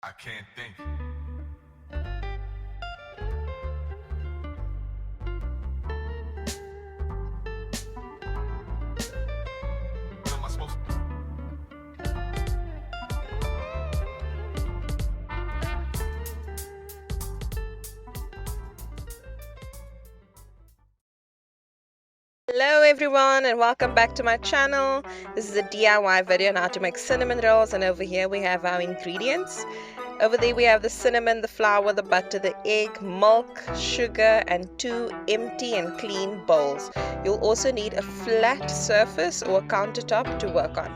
I can't think. What am I supposed to? Hello everyone and welcome back to my channel. This is a DIY video on how to make cinnamon rolls, and over here we have our ingredients. Over there we have the cinnamon, the flour, the butter, the egg, milk, sugar, and 2 empty and clean bowls. You'll also need a flat surface or a countertop to work on.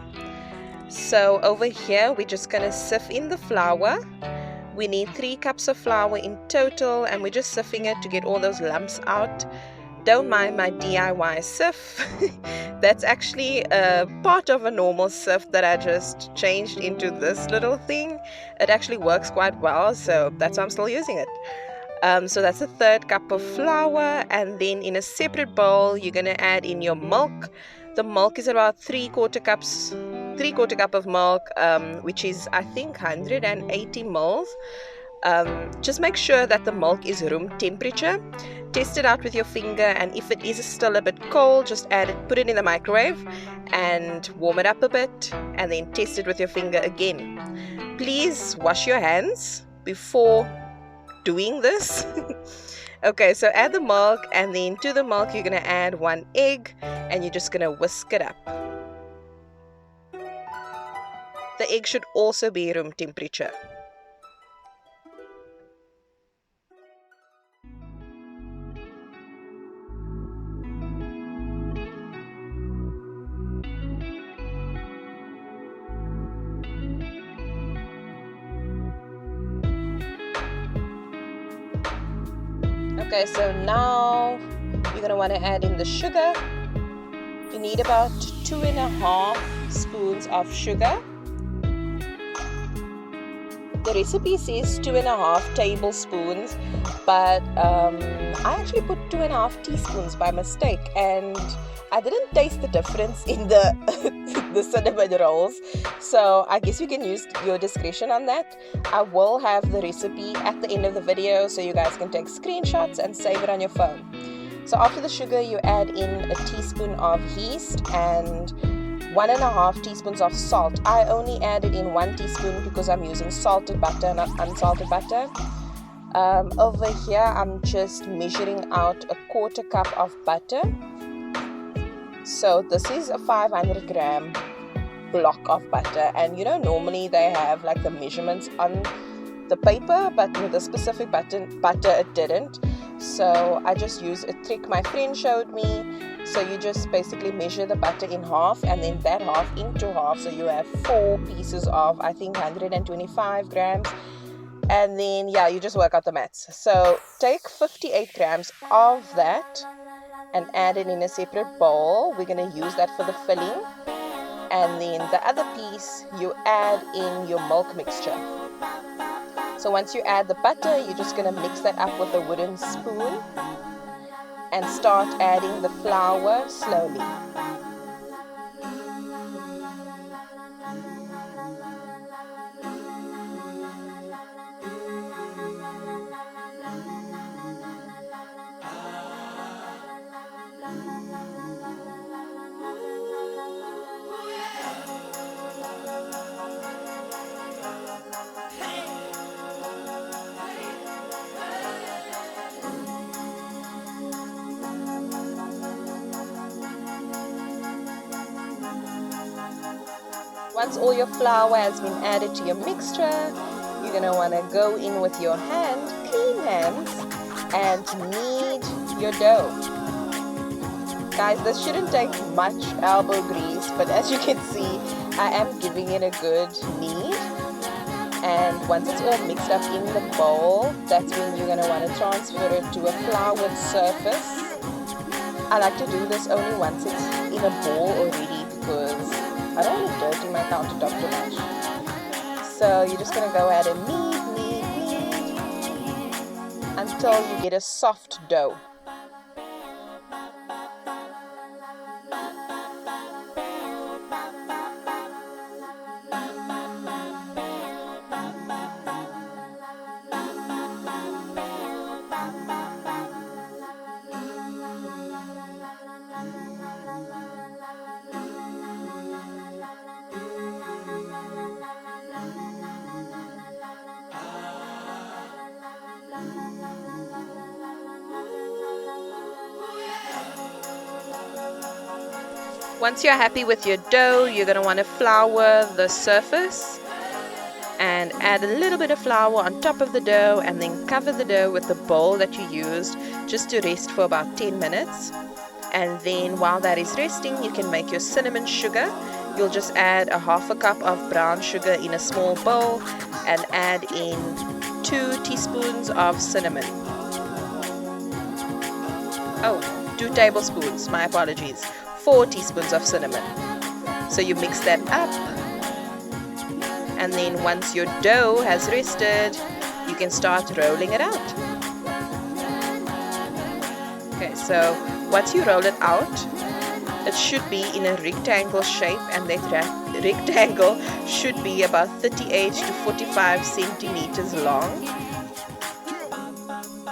So over here we're just going to sieve in the flour. We need 3 cups of flour in total, and we're just sieving it to get all those lumps out. Don't mind my DIY sieve. That's actually a part of a normal sieve that I just changed into this little thing. It actually works quite well, so that's why I'm still using it. So that's a 1/3 cup of flour, and then in a separate bowl you're going to add in your milk. The milk is about 3/4 cup of milk, which is I think 180 mils. Just make sure that the milk is room temperature. Test it out with your finger, and if it is still a bit cold, just put it in the microwave and warm it up a bit, and then test it with your finger again. Please wash your hands before doing this. Okay, so add the milk, and then to the milk you're going to add 1 egg, and you're just going to whisk it up. The egg should also be room temperature. Okay, so now you're going to want to add in the sugar. You need about 2.5 spoons of sugar. The recipe says 2.5 tablespoons, but I actually put 2.5 teaspoons by mistake, and I didn't taste the difference in the the cinnamon rolls, so I guess you can use your discretion on that. I will have the recipe at the end of the video so you guys can take screenshots and save it on your phone. So after the sugar you add in a teaspoon of yeast and 1.5 teaspoons of salt. I only added in 1 teaspoon because I'm using salted butter, not unsalted butter. Over here I'm just measuring out a 1/4 cup of butter. So this is a 500 gram block of butter, and you know normally they have like the measurements on the paper, but with the specific butter it didn't. So I just used a trick my friend showed me. So you just basically measure the butter in half, and then that half into half, so you have 4 pieces of I think 125 grams, and then yeah, you just work out the maths. So take 58 grams of that and add it in a separate bowl. We're going to use that for the filling, and then the other piece you add in your milk mixture. So once you add the butter, you're just going to mix that up with a wooden spoon and start adding the flour slowly. Once all your flour has been added to your mixture, you're going to want to go in with your clean hands, and knead your dough. Guys, this shouldn't take much elbow grease, but as you can see, I am giving it a good knead. And once it's all mixed up in the bowl, that's when you're going to want to transfer it to a floured surface. I like to do this only once it's in a bowl already, because I don't want to dirty my countertop too much. So you're just going to go ahead and knead until you get a soft dough. Once you're happy with your dough, you're going to want to flour the surface and add a little bit of flour on top of the dough, and then cover the dough with the bowl that you used just to rest for about 10 minutes. And then while that is resting, you can make your cinnamon sugar. You'll just add a half a cup of brown sugar in a small bowl and add in 2 teaspoons of cinnamon. Oh, 2 tablespoons, my apologies. 4 teaspoons of cinnamon. So you mix that up. And then once your dough has rested, you can start rolling it out. Okay, so once you roll it out, it should be in a rectangle shape, and that rectangle should be about 38 to 45 centimeters long.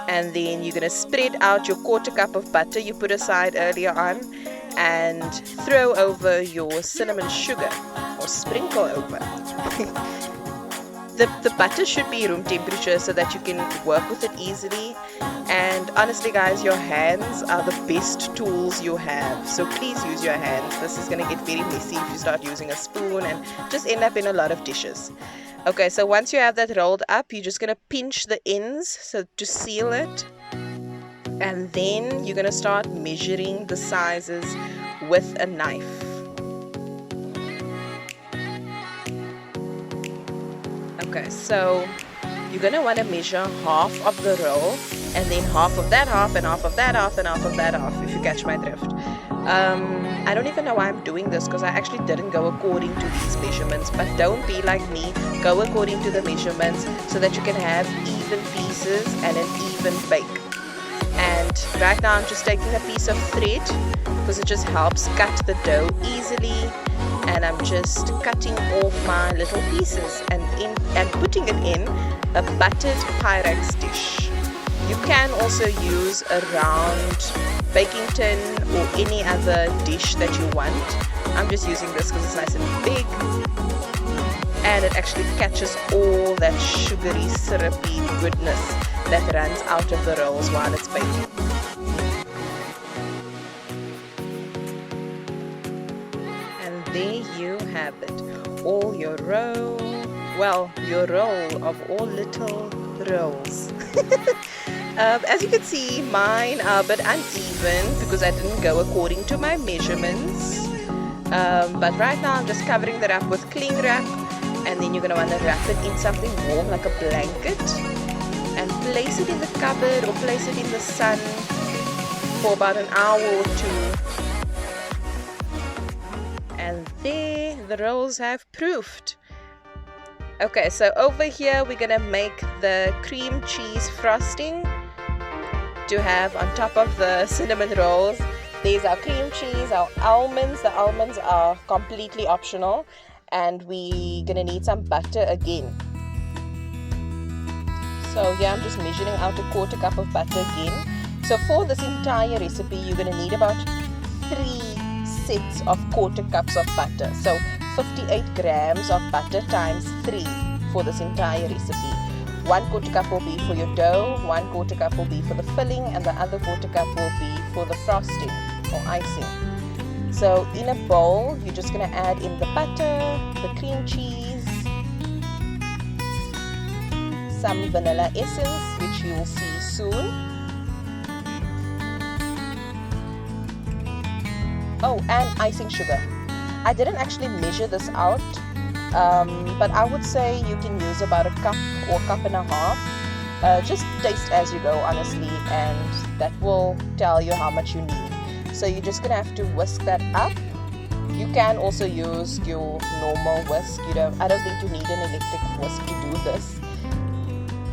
And then you're going to spread out your 1/4 cup of butter you put aside earlier on and throw over your cinnamon sugar, or sprinkle over. The butter should be room temperature so that you can work with it easily. And honestly guys, your hands are the best tools you have, so please use your hands. This is going to get very messy if you start using a spoon and just end up in a lot of dishes. Okay, so once you have that rolled up, you're just going to pinch the ends so to seal it. And then you're going to start measuring the sizes with a knife. Okay, so you're going to want to measure half of the roll, and then half of that half, and half of that half, and half of that half, if you catch my drift. I don't even know why I'm doing this, because I actually didn't go according to these measurements, but don't be like me. Go according to the measurements so that you can have even pieces and an even bake. And right now I'm just taking a piece of thread because it just helps cut the dough easily, and I'm just cutting off my little pieces and putting it in a buttered Pyrex dish. You can also use a round baking tin or any other dish that you want. I'm just using this because it's nice and big, and it actually catches all that sugary, syrupy goodness that runs out of the rolls while it's baking. And there you have it, all your roll of all little rolls. As you can see, mine are a bit uneven because I didn't go according to my measurements. But right now I'm just covering that up with cling wrap, and then you're going to want to wrap it in something warm like a blanket and place it in the cupboard or place it in the sun for about an hour or 2. And there the rolls have proofed. Okay, so over here we're gonna make the cream cheese frosting to have on top of the cinnamon rolls. There's our cream cheese, our almonds. The almonds are completely optional, and we're gonna need some butter again. So yeah, I'm just measuring out a 1/4 cup of butter again. So for this entire recipe, you're gonna need about 3 sets of 1/4 cups of butter. So 58 grams of butter times 3 for this entire recipe. 1/4 cup will be for your dough, 1/4 cup will be for the filling, and the other 1/4 cup will be for the frosting or icing. So in a bowl, you're just going to add in the butter, the cream cheese, some vanilla essence, which you will see soon. Oh, and icing sugar. I didn't actually measure this out, but I would say you can use about a cup or cup and a half. Just taste as you go, honestly, and that will tell you how much you need. So you're just gonna have to whisk that up. You can also use your normal whisk. I don't think you need an electric whisk to do this.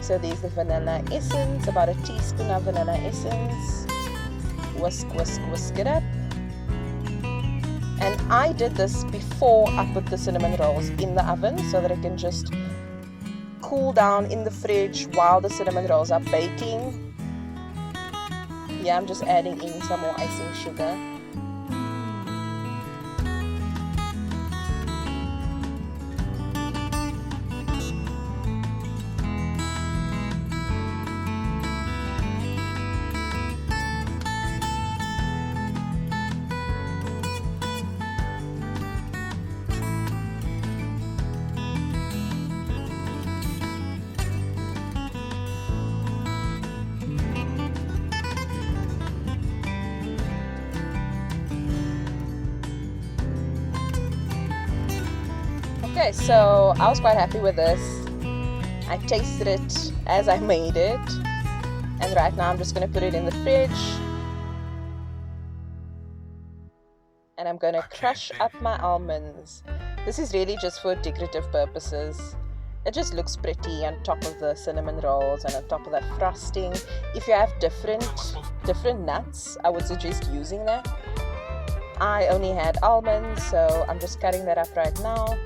So there's the vanilla essence, about a teaspoon of vanilla essence. Whisk, whisk, whisk it up. And I did this before I put the cinnamon rolls in the oven so that it can just cool down in the fridge while the cinnamon rolls are baking. Yeah, I'm just adding in some more icing sugar. Okay, so I was quite happy with this. I tasted it as I made it, and right now I'm just going to put it in the fridge, and I'm going to crush up my almonds. This is really just for decorative purposes. It just looks pretty on top of the cinnamon rolls and on top of that frosting. If you have different nuts, I would suggest using that. I only had almonds, so I'm just cutting that up right now.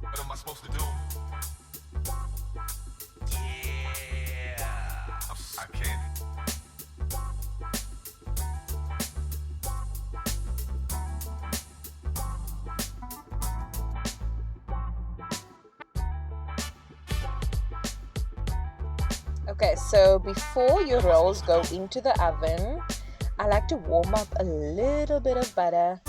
What am I supposed to do? Yeah. I can't. Okay, so before your rolls go into the oven, I like to warm up a little bit of butter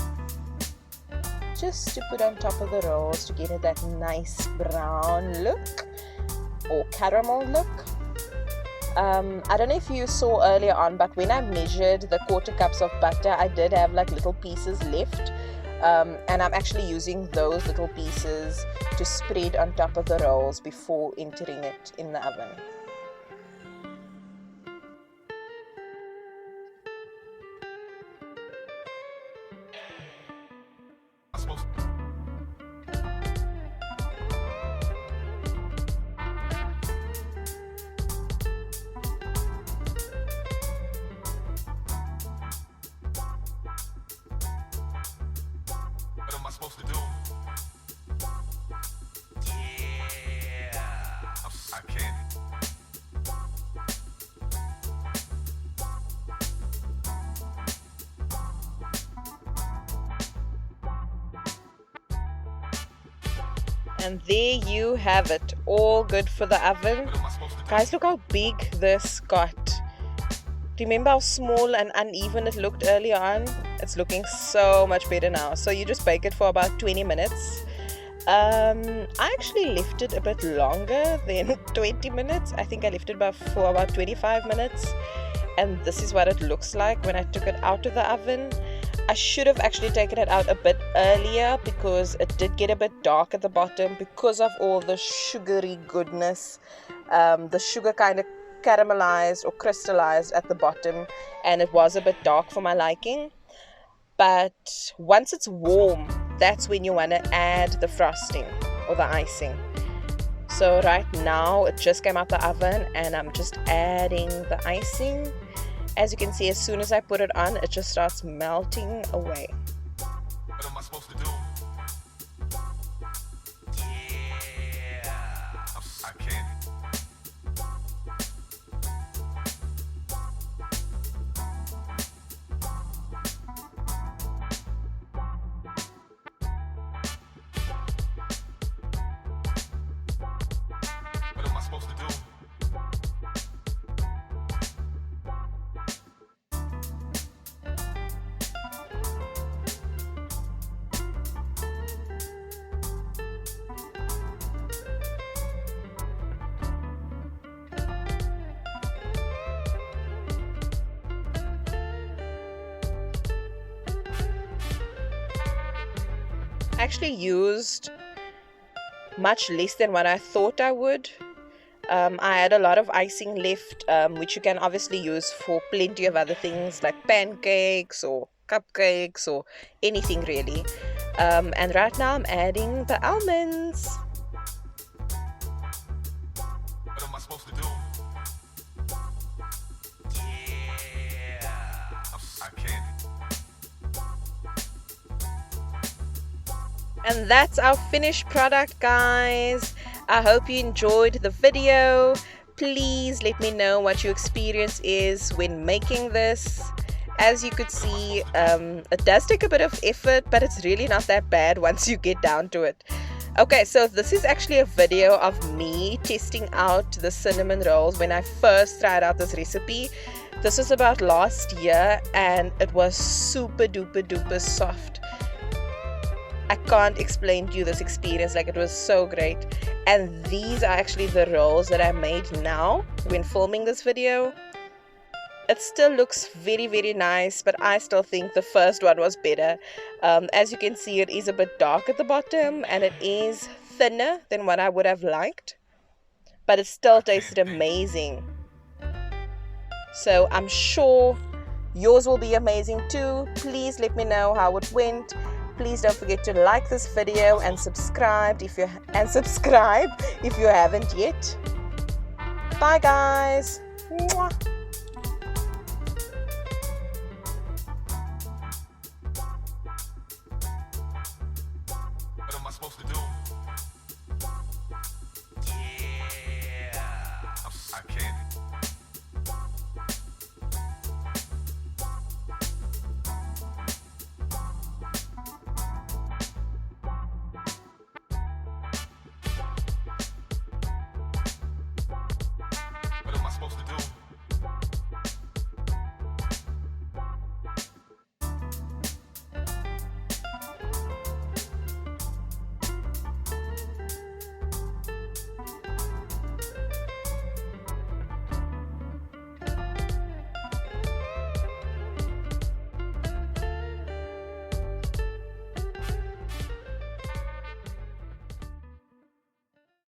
just to put on top of the rolls to get it that nice brown look or caramel look. I don't know if you saw earlier on, but when I measured the 1/4 cups of butter, I did have like little pieces left, and I'm actually using those little pieces to spread on top of the rolls before entering it in the oven. What am I supposed to do? Yeah. I can't. And there you have it, all good for the oven. What am I supposed to do? Guys, look how big this got. Remember how small and uneven it looked earlier on? It's looking so much better now. So you just bake it for about 20 minutes. I actually left it a bit longer than 20 minutes. I think I left it for about 25 minutes. And this is what it looks like when I took it out of the oven. I should have actually taken it out a bit earlier because it did get a bit dark at the bottom because of all the sugary goodness. The sugar kind of caramelized or crystallized at the bottom, and it was a bit dark for my liking. But once it's warm, that's when you want to add the frosting or the icing. So right now it just came out the oven and I'm just adding the icing. As you can see, as soon as I put it on, it just starts melting away. What am I supposed to do? Yeah. I can't. What am I supposed to do? I actually used much less than what I thought I would. I had a lot of icing left, which you can obviously use for plenty of other things like pancakes or cupcakes or anything really. And right now I'm adding the almonds. What am I supposed to do? Yeah. I can't. And that's our finished product, guys. I hope you enjoyed the video. Please let me know what your experience is when making this. As you could see, it does take a bit of effort, but it's really not that bad once you get down to it. Okay, so this is actually a video of me testing out the cinnamon rolls when I first tried out this recipe. This was about last year and it was super duper soft. I can't explain to you this experience, like it was so great. And these are actually the rolls that I made now when filming this video. it still looks very, very nice, but I still think the first one was better. As you can see, it is a bit dark at the bottom and it is thinner than what I would have liked, but it still tasted amazing. So I'm sure yours will be amazing too. Please let me know how it went. Please don't forget to like this video and subscribe if you haven't yet. Bye guys. Mwah.